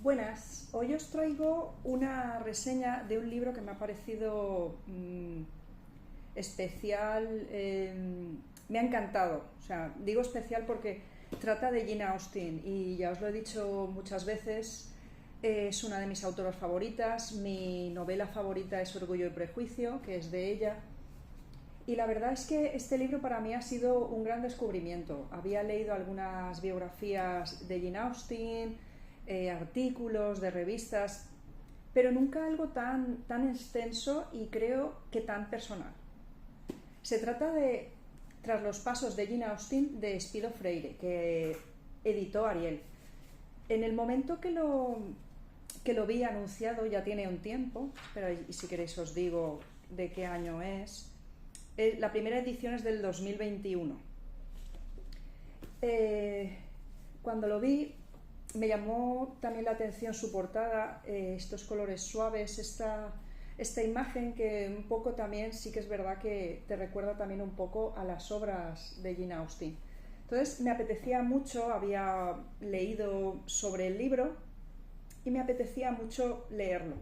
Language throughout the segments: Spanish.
Buenas, hoy os traigo una reseña de un libro que me ha parecido especial, me ha encantado, o sea, digo especial porque trata de Jane Austen y ya os lo he dicho muchas veces, es una de mis autoras favoritas, mi novela favorita es Orgullo y Prejuicio, que es de ella. Y la verdad es que este libro para mí ha sido un gran descubrimiento. Había leído algunas biografías de Jane Austen, artículos de revistas, pero nunca algo tan extenso y creo que tan personal. Se trata de Tras los pasos de Jane Austen de Espido Freire, que editó Ariel. En el momento que lo vi anunciado, ya tiene un tiempo, pero y si queréis os digo de qué año es. La primera edición es del 2021. Cuando lo vi me llamó también la atención su portada, estos colores suaves, esta imagen que un poco también sí que es verdad que te recuerda también un poco a las obras de Jane Austen. Entonces me apetecía mucho, había leído sobre el libro y me apetecía mucho leerlo.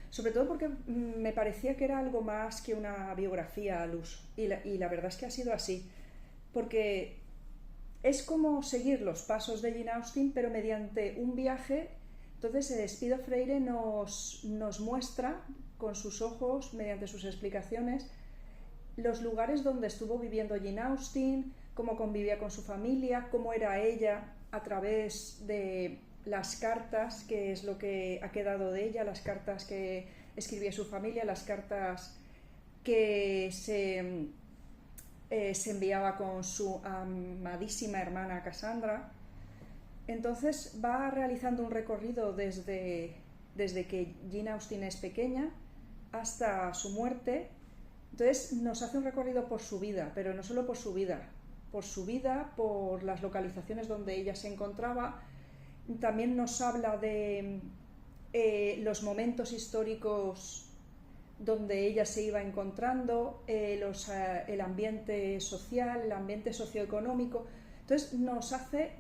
Sobre todo porque me parecía que era algo más que una biografía al uso. Y la verdad es que ha sido así. Porque es como seguir los pasos de Jane Austen, pero mediante un viaje. Entonces Espido Freire nos muestra con sus ojos, mediante sus explicaciones, los lugares donde estuvo viviendo Jane Austen, cómo convivía con su familia, cómo era ella a través de las cartas, que es lo que ha quedado de ella, las cartas que escribía su familia, las cartas que se enviaba con su amadísima hermana Cassandra. Entonces va realizando un recorrido desde que Jane Austen es pequeña hasta su muerte. Entonces nos hace un recorrido por su vida, pero no solo por su vida, por las localizaciones donde ella se encontraba. También nos habla de los momentos históricos donde ella se iba encontrando, el ambiente social, el ambiente socioeconómico. Entonces nos hace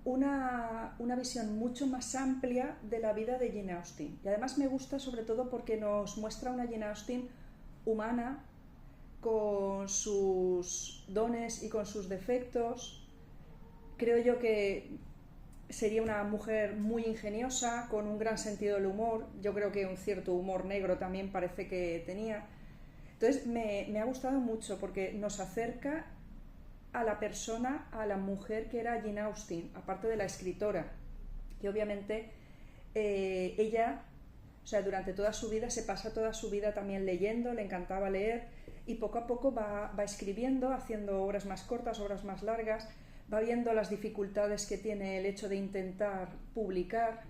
una visión mucho más amplia de la vida de Jane Austen. Y además me gusta sobre todo porque nos muestra una Jane Austen humana, con sus dones y con sus defectos. Creo yo que sería una mujer muy ingeniosa, con un gran sentido del humor. Yo creo que un cierto humor negro también parece que tenía. Entonces me ha gustado mucho porque nos acerca a la persona, a la mujer que era Jane Austen, aparte de la escritora, que obviamente ella, o sea, durante toda su vida, se pasa toda su vida también leyendo, le encantaba leer y poco a poco va escribiendo, haciendo obras más cortas, obras más largas, va viendo las dificultades que tiene el hecho de intentar publicar,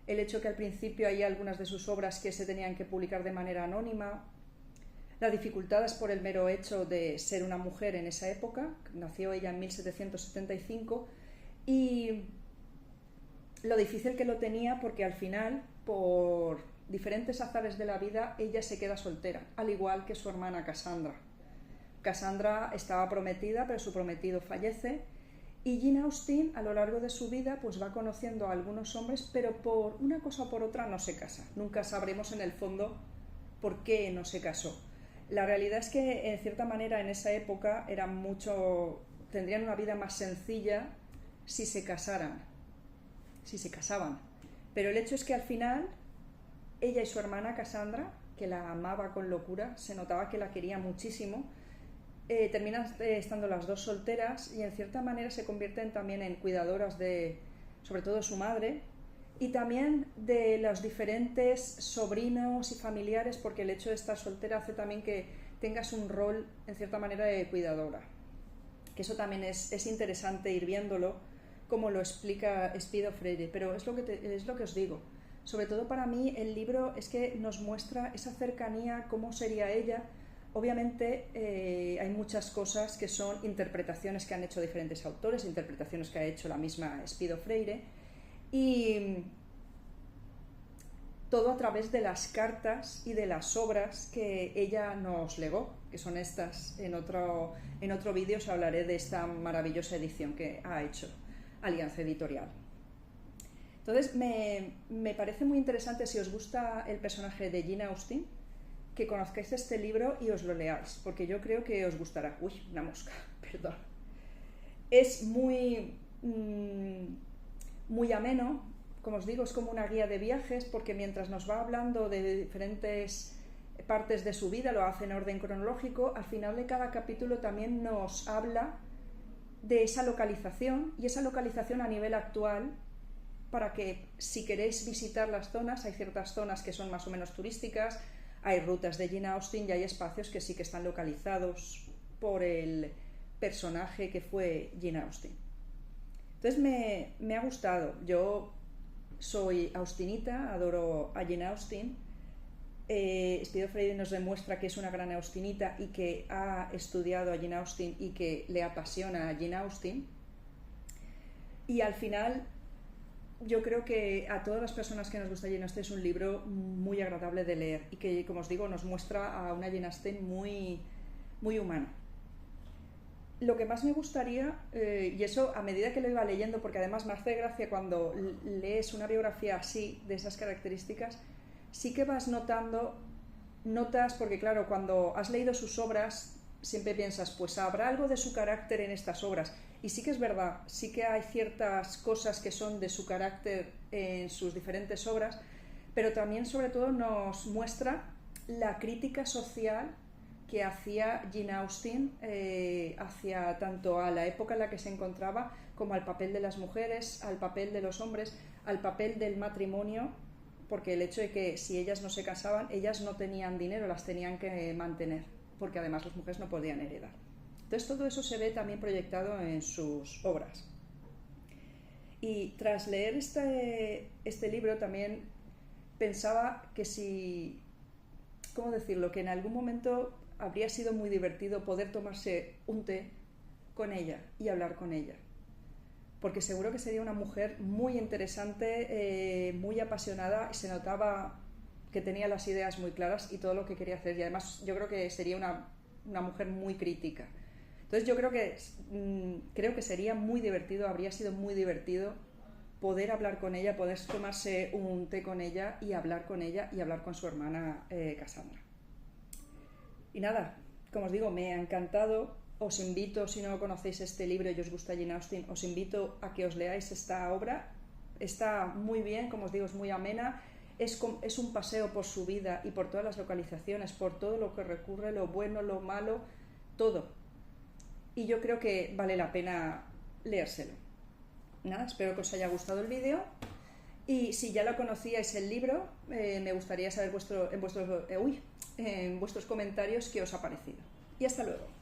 el hecho que al principio hay algunas de sus obras que se tenían que publicar de manera anónima, las dificultades por el mero hecho de ser una mujer en esa época. Nació ella en 1775 y lo difícil que lo tenía porque al final, por diferentes azares de la vida, ella se queda soltera, al igual que su hermana Cassandra. Cassandra estaba prometida, pero su prometido fallece. Y Jane Austen, a lo largo de su vida, pues va conociendo a algunos hombres, pero por una cosa o por otra no se casa. Nunca sabremos en el fondo por qué no se casó. La realidad es que, en cierta manera, en esa época tendrían una vida más sencilla si se casaban. Pero el hecho es que al final, ella y su hermana Cassandra, que la amaba con locura, se notaba que la quería muchísimo, terminan estando las dos solteras y en cierta manera se convierten también en cuidadoras sobre todo de su madre y también de los diferentes sobrinos y familiares, porque el hecho de estar soltera hace también que tengas un rol en cierta manera de cuidadora, que eso también es interesante ir viéndolo como lo explica Espido Freire. Pero es lo que os digo, sobre todo para mí el libro es que nos muestra esa cercanía, cómo sería ella. Obviamente hay muchas cosas que son interpretaciones que han hecho diferentes autores, interpretaciones que ha hecho la misma Espido Freire, y todo a través de las cartas y de las obras que ella nos legó, que son estas. En otro vídeo os hablaré de esta maravillosa edición que ha hecho Alianza Editorial. Entonces me parece muy interesante, si os gusta el personaje de Jane Austen, que conozcáis este libro y os lo leáis, porque yo creo que os gustará. Uy, una mosca, perdón. Es muy ameno, como os digo, es como una guía de viajes, porque mientras nos va hablando de diferentes partes de su vida, lo hace en orden cronológico, al final de cada capítulo también nos habla de esa localización, y esa localización a nivel actual, para que si queréis visitar las zonas, hay ciertas zonas que son más o menos turísticas, hay rutas de Jane Austen y hay espacios que sí que están localizados por el personaje que fue Jane Austen. Entonces me ha gustado. Yo soy austinita, adoro a Jane Austen. Spiro Freire nos demuestra que es una gran austinita y que ha estudiado a Jane Austen y que le apasiona a Jane Austen. Y al final, yo creo que a todas las personas que nos gusta Jane Austen es un libro muy agradable de leer y que, como os digo, nos muestra a una Jane Austen muy, muy humana. Lo que más me gustaría, y eso a medida que lo iba leyendo, porque además me hace gracia cuando lees una biografía así, de esas características, sí que vas notando notas, porque claro, cuando has leído sus obras siempre piensas, pues habrá algo de su carácter en estas obras, y sí que es verdad, sí que hay ciertas cosas que son de su carácter en sus diferentes obras, pero también sobre todo nos muestra la crítica social que hacía Jane Austen hacia tanto a la época en la que se encontraba como al papel de las mujeres, al papel de los hombres, al papel del matrimonio, porque el hecho de que si ellas no se casaban, ellas no tenían dinero, las tenían que mantener, porque además las mujeres no podían heredar. Entonces todo eso se ve también proyectado en sus obras. Y tras leer este libro también pensaba que si, ¿cómo decirlo?, que en algún momento habría sido muy divertido poder tomarse un té con ella y hablar con ella, porque seguro que sería una mujer muy interesante, muy apasionada, y se notaba que tenía las ideas muy claras y todo lo que quería hacer, y además yo creo que sería una mujer muy crítica. Entonces yo creo que sería muy divertido, habría sido muy divertido poder hablar con ella, poder tomarse un té con ella y hablar con ella y hablar con su hermana Cassandra. Y nada, como os digo, me ha encantado. Os invito, si no conocéis este libro y os gusta Jane Austen, os invito a que os leáis esta obra. Está muy bien, como os digo, es muy amena. Es un paseo por su vida y por todas las localizaciones, por todo lo que recurre, lo bueno, lo malo, todo. Y yo creo que vale la pena leérselo. Nada, espero que os haya gustado el vídeo. Y si ya lo conocíais el libro, me gustaría saber en vuestros comentarios qué os ha parecido. Y hasta luego.